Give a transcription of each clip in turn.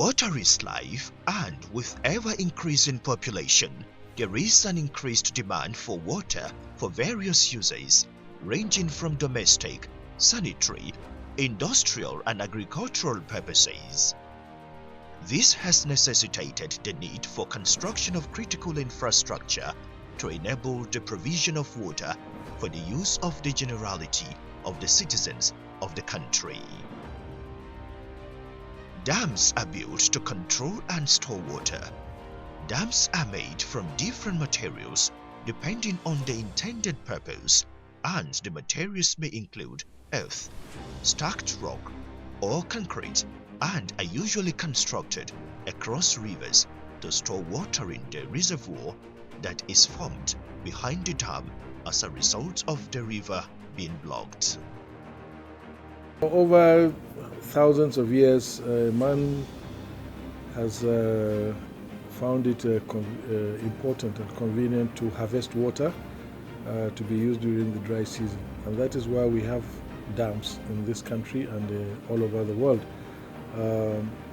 Water is life, and with ever-increasing population, there is an increased demand for water for various uses, ranging from domestic, sanitary, industrial and agricultural purposes. This has necessitated the need for construction of critical infrastructure to enable the provision of water for the use of the generality of the citizens of the country. Dams are built to control and store water. Dams are made from different materials depending on the intended purpose, and the materials may include earth, stacked rock, or concrete, and are usually constructed across rivers to store water in the reservoir that is formed behind the dam as a result of the river being blocked. Over thousands of years, man has found it important and convenient to harvest water to be used during the dry season. And that is why we have dams in this country and all over the world.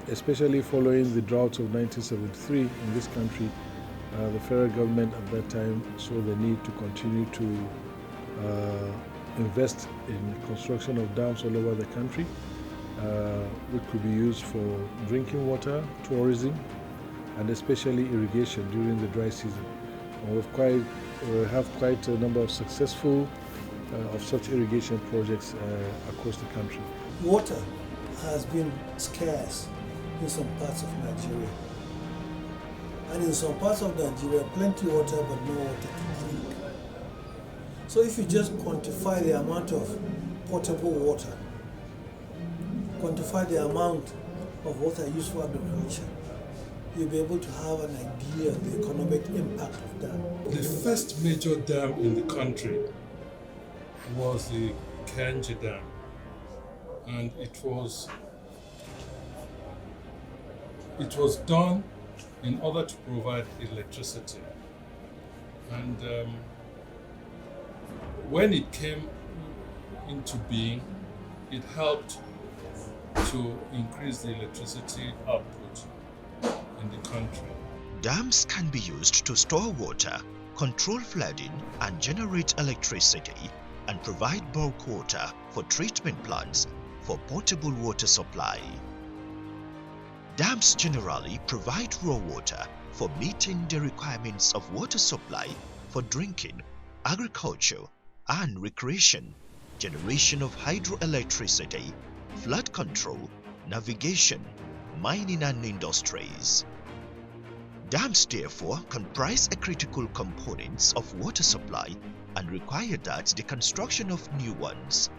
Especially following the droughts of 1973 in this country, the federal government at that time saw the need to continue to invest in construction of dams all over the country, which could be used for drinking water, tourism, and especially irrigation during the dry season. And we have quite a number of successful of such irrigation projects across the country. Water has been scarce in some parts of Nigeria. And in some parts of Nigeria, plenty water but no water to drink. So if you just quantify the amount of potable water, quantify the amount of water used for agriculture, you'll be able to have an idea of the economic impact of that. The first major dam in the country was the Kenji Dam, and it was done in order to provide electricity. And when it came into being, it helped to increase the electricity output in the country. Dams can be used to store water, control flooding, and generate electricity, and provide bulk water for treatment plants for potable water supply. Dams generally provide raw water for meeting the requirements of water supply for drinking, agriculture, and recreation, generation of hydroelectricity, flood control, navigation, mining and industries. Dams therefore comprise a critical components of water supply and require that the construction of new ones,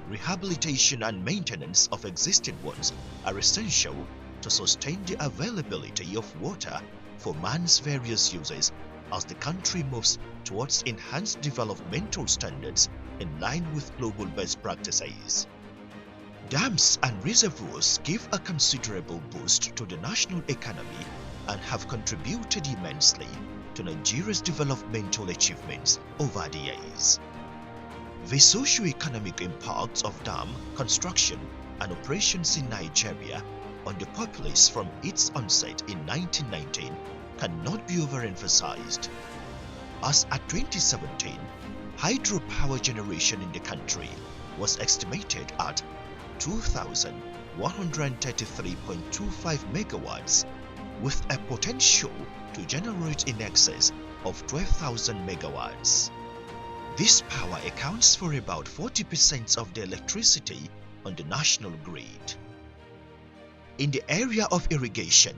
rehabilitation and maintenance of existing ones are essential to sustain the availability of water for man's various uses as the country moves towards enhanced developmental standards in line with global best practices. Dams and reservoirs give a considerable boost to the national economy and have contributed immensely to Nigeria's developmental achievements over the years. The socio-economic impacts of dam construction and operations in Nigeria on the populace from its onset in 1919 cannot be overemphasized. As at 2017, hydropower generation in the country was estimated at 2,133.25 megawatts, with a potential to generate in excess of 12,000 megawatts. This power accounts for about 40% of the electricity on the national grid. In the area of irrigation,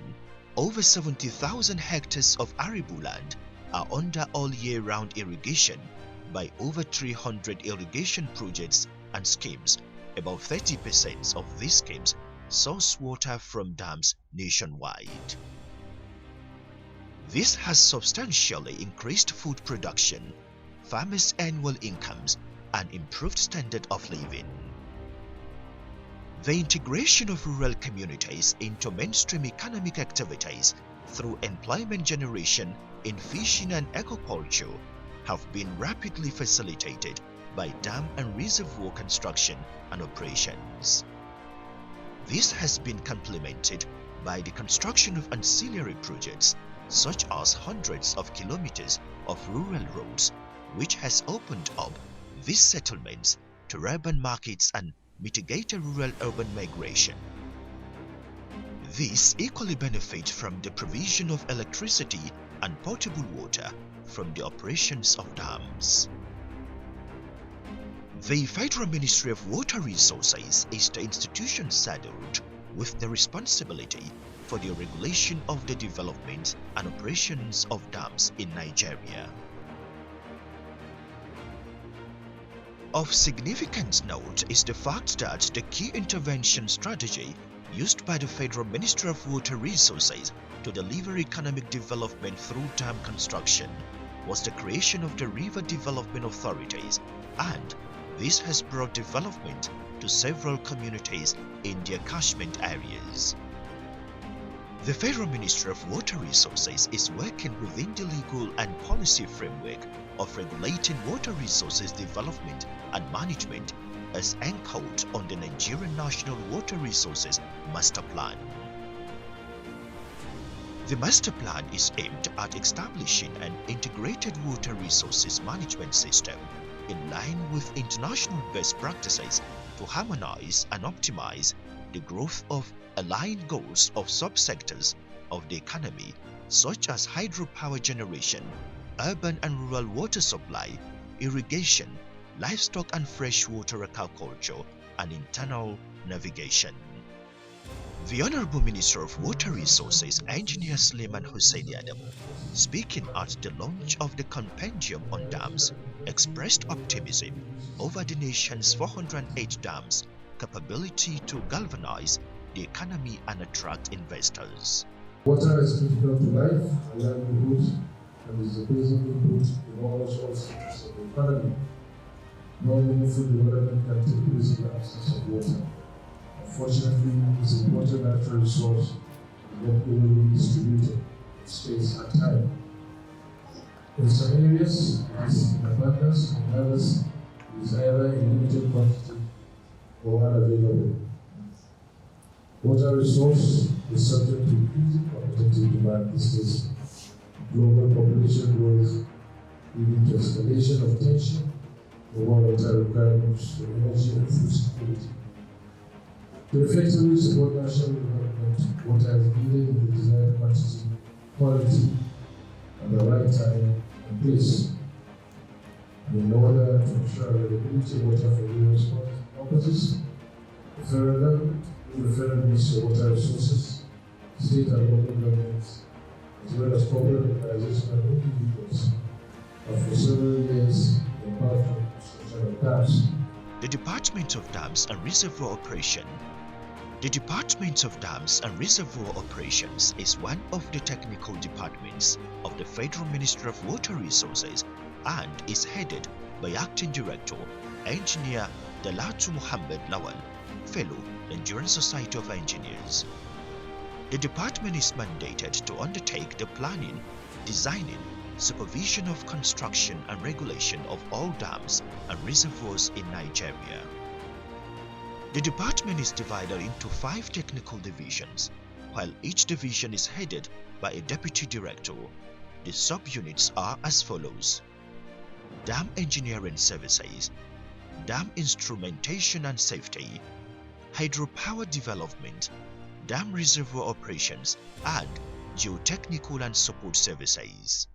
over 70,000 hectares of arable land are under all year-round irrigation by over 300 irrigation projects and schemes. About 30% of these schemes source water from dams nationwide. This has substantially increased food production, farmers' annual incomes, and improved standard of living. The integration of rural communities into mainstream economic activities through employment generation in fishing and aquaculture have been rapidly facilitated by dam and reservoir construction and operations. This has been complemented by the construction of ancillary projects such as hundreds of kilometers of rural roads, which has opened up these settlements to urban markets and mitigated rural-urban migration. These equally benefit from the provision of electricity and potable water from the operations of dams. The Federal Ministry of Water Resources is the institution saddled with the responsibility for the regulation of the development and operations of dams in Nigeria. Of significant note is the fact that the key intervention strategy used by the Federal Ministry of Water Resources to deliver economic development through dam construction was the creation of the River Development Authorities, and this has brought development to several communities in their catchment areas. The Federal Ministry of Water Resources is working within the legal and policy framework of regulating water resources development and management as anchored on the Nigerian National Water Resources Master Plan. The Master Plan is aimed at establishing an integrated water resources management system in line with international best practices to harmonize and optimize the growth of aligned goals of subsectors of the economy such as hydropower generation, urban and rural water supply, irrigation, livestock and freshwater aquaculture, and internal navigation. The Honorable Minister of Water Resources, Engineer Suleiman Hussein Adam, speaking at the launch of the Compendium on Dams, expressed optimism over the nation's 408 dams' capability to galvanize the economy and attract investors. Water is critical to life and livelihood and is the basic input in almost all sectors of the economy. No meaningful development can take place in the absence of water. Unfortunately, this important natural resource is not evenly distributed in space and time. In some areas, it is in abundance, and in others, it is either in limited quantity or unavailable. Water resource is subject to increasing competitive demand these days. Global population growth leading to escalation of tension over water requirements for energy and food security. To effectively support national development, water is needed in the desired quantity, quality, at the right time and place. And in order to ensure availability of water for various purposes, the federal government, through the Federal Ministry of Water Resources, state and local governments, as well as corporate organizations and individuals, have for several years embarked on the construction of dams. The Department of Dams and Reservoir Operation. The Department of Dams and Reservoir Operations is one of the technical departments of the Federal Ministry of Water Resources and is headed by Acting Director, Engineer Dalatu Muhammad Lawal, Fellow, Nigerian Society of Engineers. The department is mandated to undertake the planning, designing, supervision of construction and regulation of all dams and reservoirs in Nigeria. The department is divided into 5 technical divisions, while each division is headed by a deputy director. The subunits are as follows: Dam Engineering Services, Dam Instrumentation and Safety, Hydropower Development, Dam Reservoir Operations, and Geotechnical and Support Services.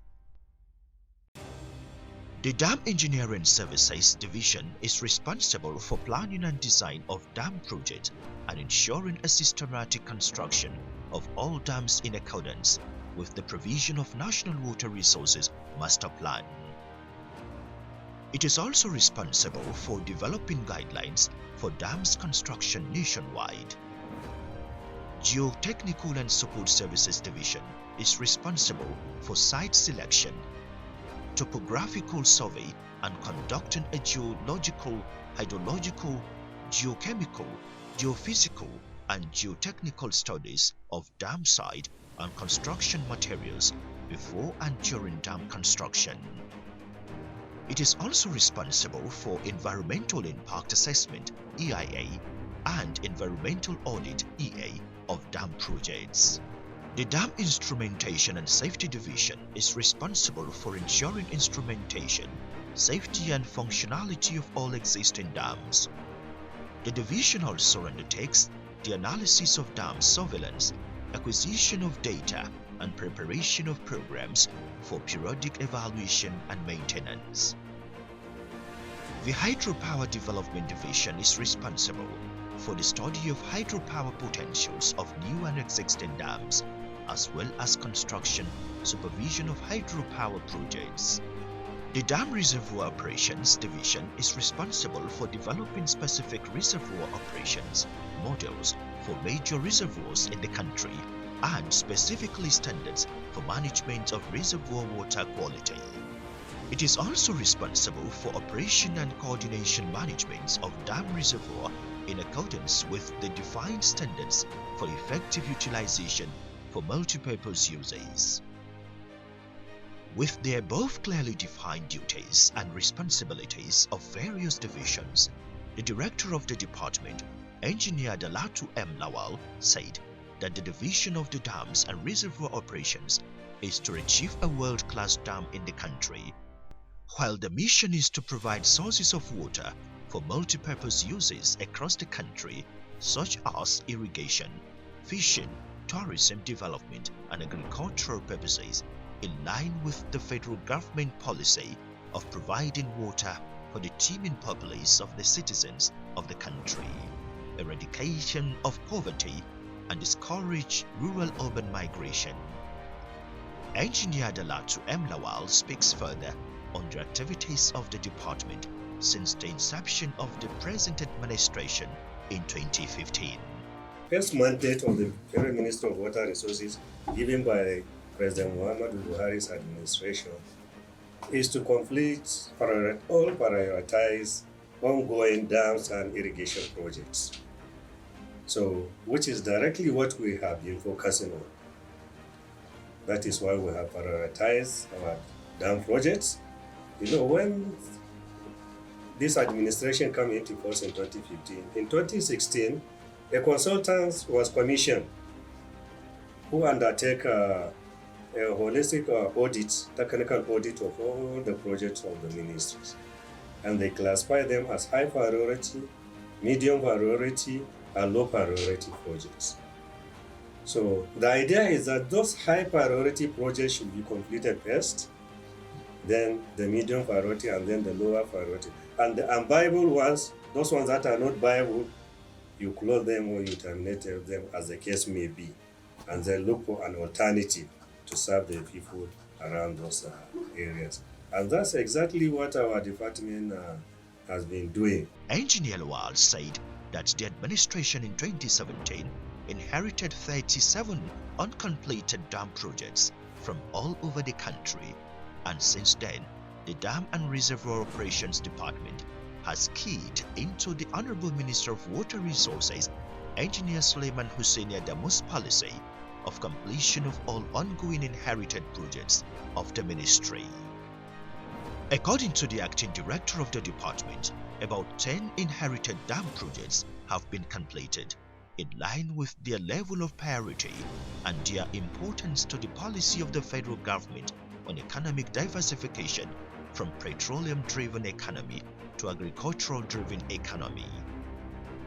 The Dam Engineering Services Division is responsible for planning and design of dam projects and ensuring a systematic construction of all dams in accordance with the provision of National Water Resources Master Plan. It is also responsible for developing guidelines for dams construction nationwide. Geotechnical and Support Services Division is responsible for site selection, topographical survey, and conducting a geological, hydrological, geochemical, geophysical, and geotechnical studies of dam site and construction materials before and during dam construction. It is also responsible for environmental impact assessment (EIA), and Environmental Audit (EA) of dam projects. The Dam Instrumentation and Safety Division is responsible for ensuring instrumentation, safety and functionality of all existing dams. The division also undertakes the analysis of dam surveillance, acquisition of data, and preparation of programs for periodic evaluation and maintenance. The Hydropower Development Division is responsible for the study of hydropower potentials of new and existing dams, as well as construction, supervision of hydropower projects. The Dam Reservoir Operations Division is responsible for developing specific reservoir operations models for major reservoirs in the country and specifically standards for management of reservoir water quality. It is also responsible for operation and coordination management of dam reservoir in accordance with the defined standards for effective utilization for multipurpose uses. With the above clearly defined duties and responsibilities of various divisions, the director of the department, Engineer Dalatu M. Lawal, said that the division of the dams and reservoir operations is to achieve a world-class dam in the country, while the mission is to provide sources of water for multipurpose uses across the country, such as irrigation, fishing, tourism development, and agricultural purposes, in line with the federal government policy of providing water for the teeming populace of the citizens of the country, eradication of poverty, and discourage rural-urban migration. Engineer Dalatu M. Lawal speaks further on the activities of the department since the inception of the present administration in 2015. First mandate of the Federal Minister of Water Resources given by President Muhammadu Buhari's administration is to prioritize ongoing dams and irrigation projects. So, which is directly what we have been focusing on. That is why we have prioritized our dam projects. You know, when this administration came into force in 2015, in 2016, a consultant was commissioned who undertake a holistic audit, technical audit of all the projects of the ministries. And they classify them as high priority, medium priority, and low priority projects. So the idea is that those high priority projects should be completed first, then the medium priority, and then the lower priority. And the unviable ones, those ones that are not viable, you close them or you terminate them as the case may be, and then look for an alternative to serve the people around those areas. And that's exactly what our department has been doing. Engineer Lawal said that the administration in 2017 inherited 37 uncompleted dam projects from all over the country, and since then, the Dam and Reservoir Operations Department has keyed into the Honorable Minister of Water Resources, Engineer Suleiman Hussein Adamu's policy of completion of all ongoing inherited projects of the ministry. According to the acting director of the department, about 10 inherited dam projects have been completed, in line with their level of priority and their importance to the policy of the federal government on economic diversification from petroleum-driven economy to agricultural-driven economy.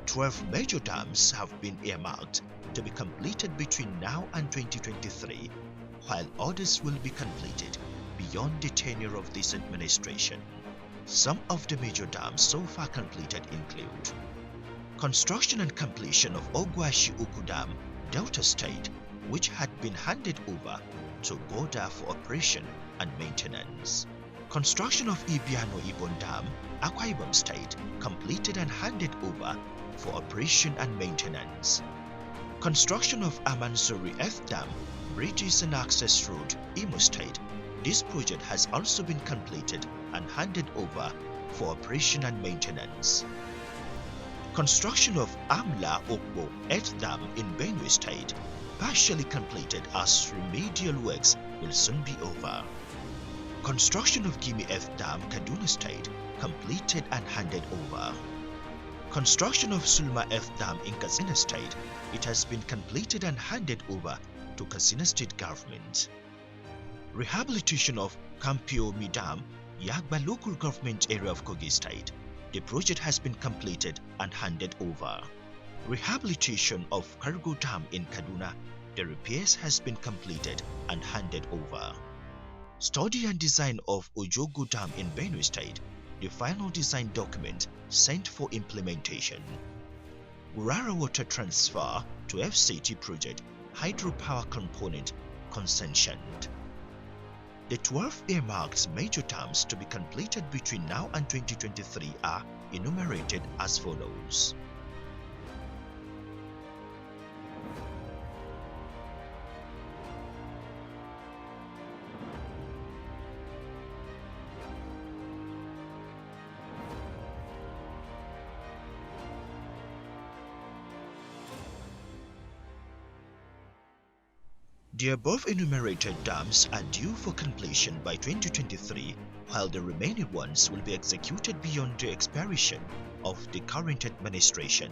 12 major dams have been earmarked to be completed between now and 2023, while others will be completed beyond the tenure of this administration. Some of the major dams so far completed include construction and completion of Ogwashi Uku Dam, Delta State, which had been handed over to Boda for operation and maintenance. Construction of Ibiano Ibon Dam, Akwa Ibom State, completed and handed over for operation and maintenance. Construction of Amanzuri F Dam, Bridges and Access Road, Imo State. This project has also been completed and handed over for operation and maintenance. Construction of Amla Okbo Earth Dam in Benue State, partially completed as remedial works will soon be over. Construction of Gimi F Dam, Kaduna State, completed and handed over. Construction of Sulma F Dam in Katsina State, it has been completed and handed over to Katsina State government. Rehabilitation of Kampiomi Dam, Yagba local government area of Kogi State, the project has been completed and handed over. Rehabilitation of Kargo Dam in Kaduna, the repairs has been completed and handed over. Study and design of Ojogo Dam in Benue State, the final design document sent for implementation. Urara Water Transfer to FCT project hydropower component concessioned. The 12 earmarked major dams to be completed between now and 2023 are enumerated as follows. The above enumerated dams are due for completion by 2023, while the remaining ones will be executed beyond the expiration of the current administration.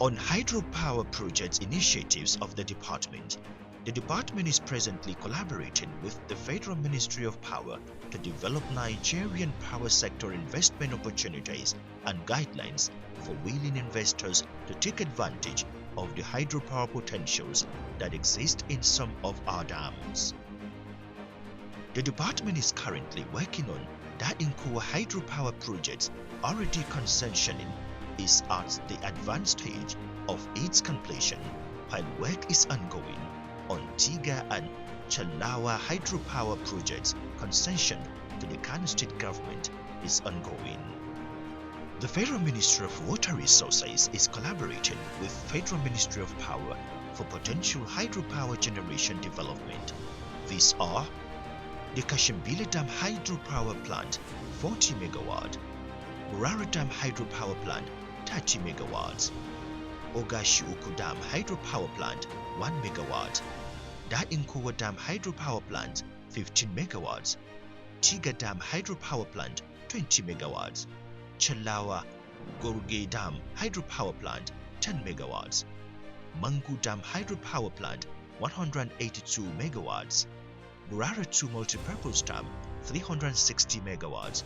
On hydropower project initiatives of the department is presently collaborating with the Federal Ministry of Power to develop Nigerian power sector investment opportunities and guidelines for willing investors to take advantage of the hydropower potentials that exist in some of our dams. The department is currently working on that Inkowa hydropower project already concessioning is at the advanced stage of its completion, while work is ongoing on Tiga and Chalawa hydropower projects. Concession to the Kano State government is ongoing. The Federal Ministry of Water Resources is collaborating with Federal Ministry of Power for potential hydropower generation development. These are the Kashimbili Dam Hydropower Plant 40 MW, Urara Dam Hydropower Plant 30 MW, Ogashiuku Dam Hydropower Plant 1 MW, Dainkowa Dam Hydropower Plant 15 MW, Tiga Dam Hydropower Plant 20 MW, Chalawa Gorge Dam Hydropower Plant 10 MW, Mangu Dam Hydropower Plant 182 MW, Urara 2 Multipurpose Dam 360 MW,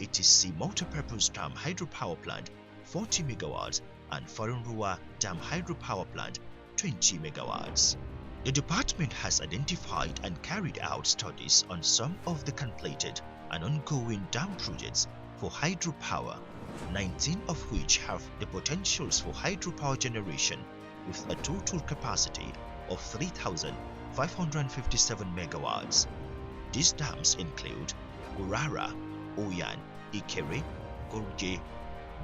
ETC Multipurpose Dam Hydropower Plant 40 MW, and Farunrua Dam Hydropower Plant 20 MW. The department has identified and carried out studies on some of the completed and ongoing dam projects for hydropower, 19 of which have the potentials for hydropower generation with a total capacity of 3,557 megawatts. These dams include Urara, Oyan, Ikere, Gorge,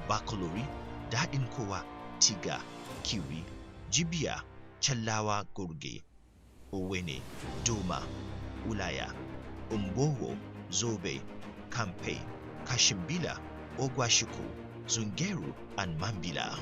Bakolori, Dainkowa, Tiga, Kiri, Jibia, Chalawa Gorge, Owene, Doma, Ulaya, Umbowo, Zobe, Kampe, Kashimbila, Ogwashuku, Zungeru, and Mambila.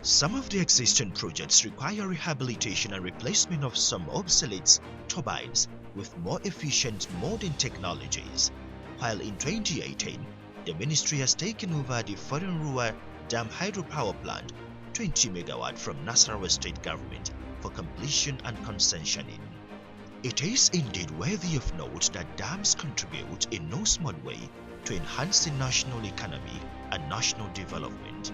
Some of the existing projects require rehabilitation and replacement of some obsolete turbines with more efficient modern technologies, while in 2018, the ministry has taken over the Farunrua Dam Hydropower Plant 20 MW from Nasarawa State Government for completion and concessioning. It is indeed worthy of note that dams contribute in no small way to enhancing national economy and national development.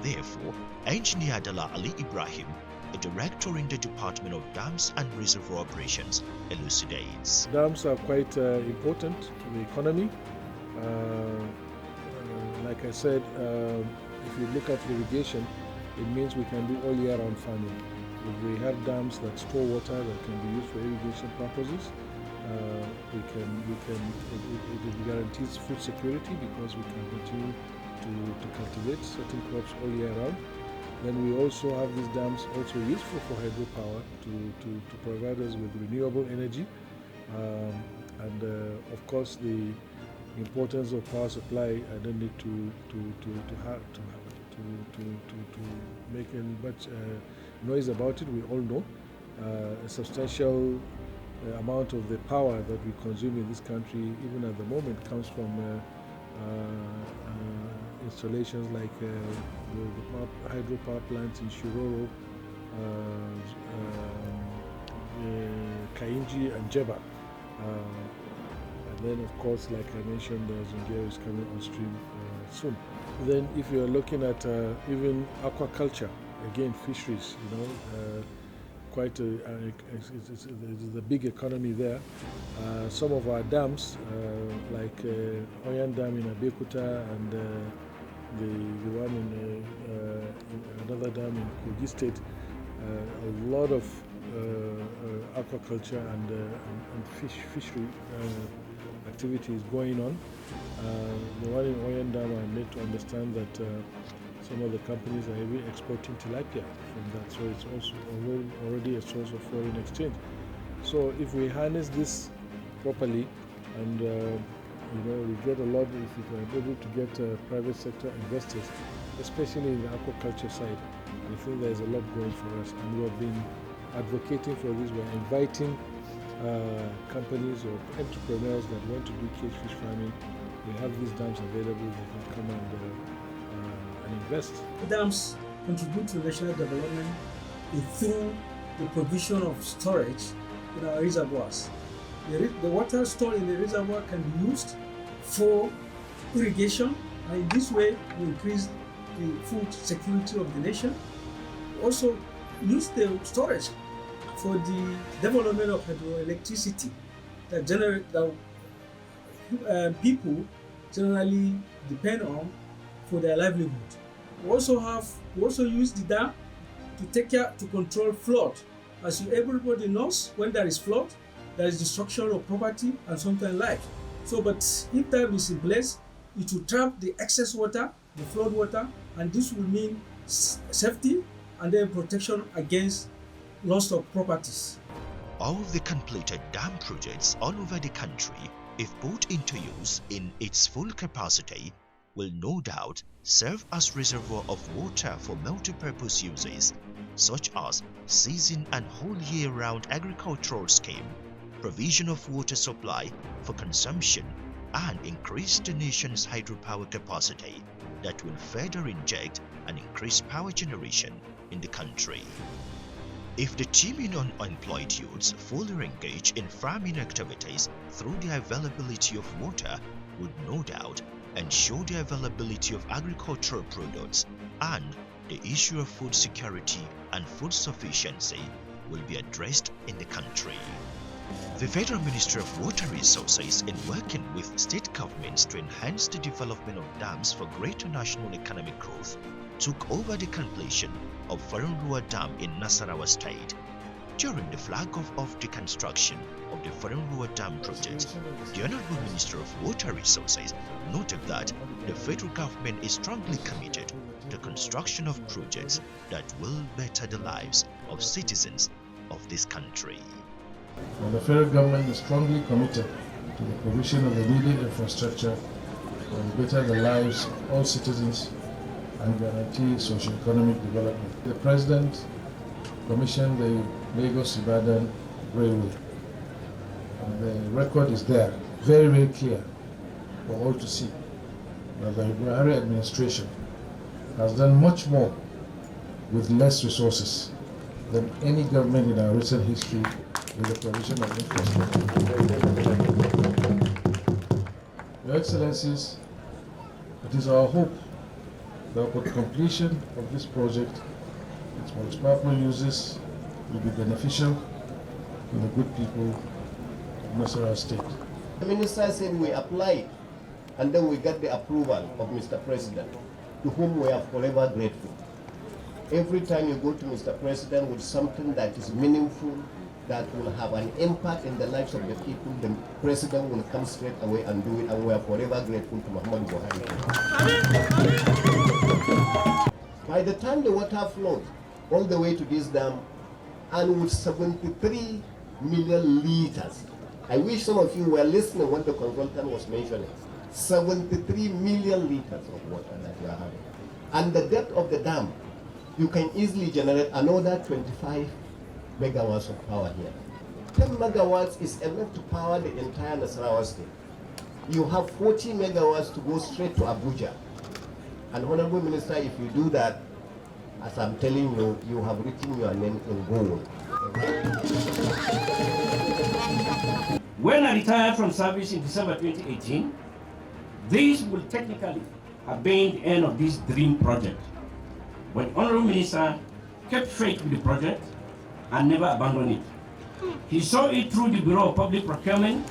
Therefore, Engineer Dala Ali Ibrahim, a director in the Department of Dams and Reservoir Operations, elucidates. Dams are quite important to the economy. Like I said, if you look at irrigation, it means we can do all year round farming. If we have dams that store water that can be used for irrigation purposes, it guarantees food security because we can continue to cultivate certain crops all year round. Then we also have these dams also useful for hydropower to provide us with renewable energy. And of course, the importance of power supply, I don't need to make any much noise about it. We all know a substantial amount of the power that we consume in this country, even at the moment, comes from installations like the hydropower plants in Shiroro, Kainji and Jeba. And then, of course, like I mentioned, Zungeru is coming on stream soon. Then, if you're looking at even aquaculture, again, fisheries, quite it's a big economy there. Some of our dams, like Oyan Dam in Abeokuta and the one in another dam in Kogi State, a lot of aquaculture and fishery activity is going on. The one in Oyan Dam, I'm made to understand that some of the companies are even exporting tilapia from that, so it's also already a source of foreign exchange. So if we harness this properly, and we get a lot, if we are able to get private sector investors, especially in the aquaculture side, I think there's a lot going for us, and we have been advocating for this. We're inviting companies or entrepreneurs that want to do cage fish farming. We have these dams available, they can come and invest. Dams contribute to national development through the provision of storage in our reservoirs. The water stored in the reservoir can be used for irrigation, and in this way we increase the food security of the nation. Also use the storage for the development of hydroelectricity that people generally depend on for their livelihood. We also use the dam to control flood. As everybody knows, when there is flood, there is destruction of property and sometimes life. But if dam is in place, it will trap the excess water, the flood water, and this will mean safety and then protection against loss of properties. All the completed dam projects all over the country, if put into use in its full capacity, will no doubt serve as reservoir of water for multi-purpose uses, such as season and whole year-round agricultural scheme, provision of water supply for consumption, and increase the nation's hydropower capacity that will further inject and increase power generation in the country. If the teeming unemployed youths fully engage in farming activities through the availability of water, would no doubt ensure the availability of agricultural products, and the issue of food security and food sufficiency will be addressed in the country. The Federal Ministry of Water Resources, in working with state governments to enhance the development of dams for greater national economic growth, took over the completion of Reservoir Dam in Nasarawa State. During the flag-off of the construction of the Reservoir Dam project, the Honorable Minister of Water Resources noted that the federal government is strongly committed to the construction of projects that will better the lives of citizens of this country. And the federal government is strongly committed to the provision of the needed infrastructure to better the lives of all citizens and guarantee socio-economic development. The President commissioned the Lagos-Ibadan Railway, and the record is there, very, very clear for all to see, that the Buhari administration has done much more with less resources than any government in our recent history with the provision of infrastructure. Your Excellencies, it is our hope that upon completion of this project, its multi-purpose uses will be beneficial to the good people of Nasarawa State. The Minister said we applied, and then we got the approval of Mr. President, to whom we are forever grateful. Every time you go to Mr. President with something that is meaningful, that will have an impact in the lives of the people, the President will come straight away and do it, and we are forever grateful to Muhammad Buhari. By the time the water flowed all the way to this dam, and with 73 million liters, I wish some of you were listening when the consultant was mentioning, 73 million liters of water that we are having. And the depth of the dam, you can easily generate another 25 megawatts of power here. 10 megawatts is enough to power the entire Nasarawa state. You have 40 megawatts to go straight to Abuja. And Honorable Minister, if you do that, as I'm telling you, you have written your name in gold. When I retired from service in December 2018, this will technically have been the end of this dream project. But the Honorable Minister kept faith with the project and never abandoned it. He saw it through the Bureau of Public Procurement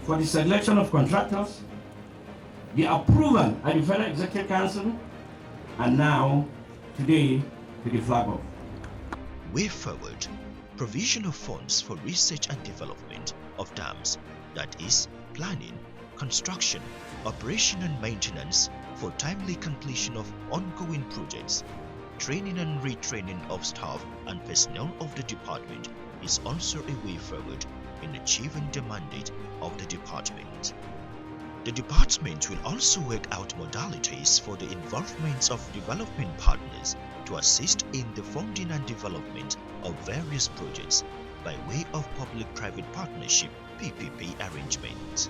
for the selection of contractors, the approval at the Federal Executive Council, and now, today, to the flag off. Way forward, provision of funds for research and development of dams, that is, planning, construction, operation and maintenance for timely completion of ongoing projects, training and retraining of staff and personnel of the department is also a way forward in achieving the mandate of the department. The department will also work out modalities for the involvement of development partners to assist in the funding and development of various projects by way of public-private partnership (PPP) arrangements.